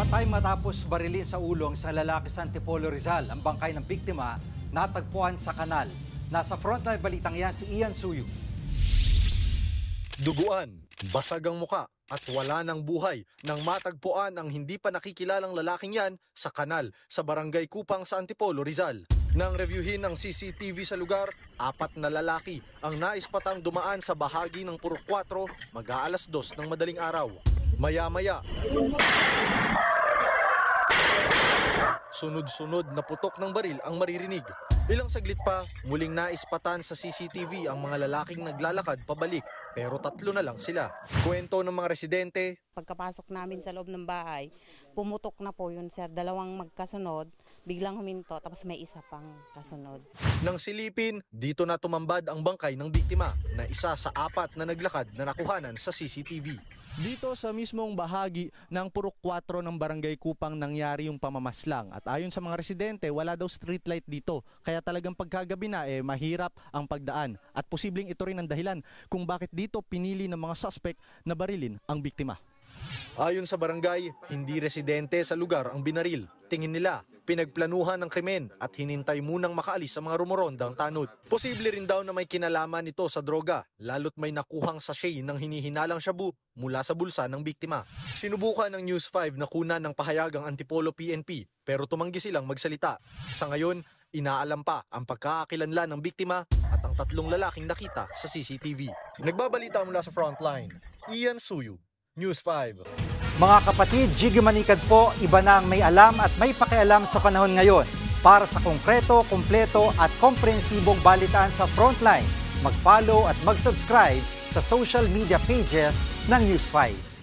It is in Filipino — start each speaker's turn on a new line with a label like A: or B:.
A: Nakatay matapos barilin sa ulo ang isang lalaki sa Antipolo, Rizal. Ang bangkay ng biktima natagpuan sa kanal. Nasa frontline balitang yan si Ian Suyu.
B: Duguan, basag ang muka at wala ng buhay nang matagpuan ang hindi pa nakikilalang lalaking yan sa kanal sa Barangay Kupang sa Antipolo, Rizal. Nang reviewin ng CCTV sa lugar, 4 na lalaki ang naispatang dumaan sa bahagi ng Purok 4 mag-aalas 2 ng madaling araw. Maya-maya, sunod-sunod na putok ng baril ang maririnig. Ilang saglit pa, muling naispatan sa CCTV ang mga lalaking naglalakad pabalik, pero 3 na lang sila. Kwento ng mga residente,
C: pagkapasok namin sa loob ng bahay, pumutok na po yun, sir. 2 magkasunod, biglang huminto, tapos may isa pang kasunod.
B: Nang silipin, dito na tumambad ang bangkay ng biktima na isa sa 4 na naglakad na nakuhanan sa CCTV.
D: Dito sa mismong bahagi ng Purok 4 ng Barangay Kupang nangyari yung pamamaslang. At ayon sa mga residente, wala daw street light dito. Kaya talagang pagkagabi na mahirap ang pagdaan. At posibleng ito rin ang dahilan kung bakit dito pinili ng mga suspect na barilin ang biktima.
B: Ayon sa barangay, hindi residente sa lugar ang binaril. Tingin nila, pinagplanuhan ng krimen at hinintay munang makaalis sa mga rumorondang tanod. Posible rin daw na may kinalaman ito sa droga, lalo't may nakuhang sachet ng hinihinalang shabu mula sa bulsa ng biktima. Sinubukan ng News 5 na kunan ng pahayag ang Antipolo PNP pero tumanggi silang magsalita. Sa ngayon, inaalam pa ang pagkakakilanlan ng biktima at ang 3 lalaking nakita sa CCTV. Nagbabalita mula sa Frontline, Ian Suyu, News 5.
A: Mga kapatid, Jiggy Manikad po, iba na ang may alam at may pakialam sa panahon ngayon. Para sa konkreto, kumpleto at komprehensibong balitaan sa Frontline, mag-follow at mag-subscribe sa social media pages ng News 5.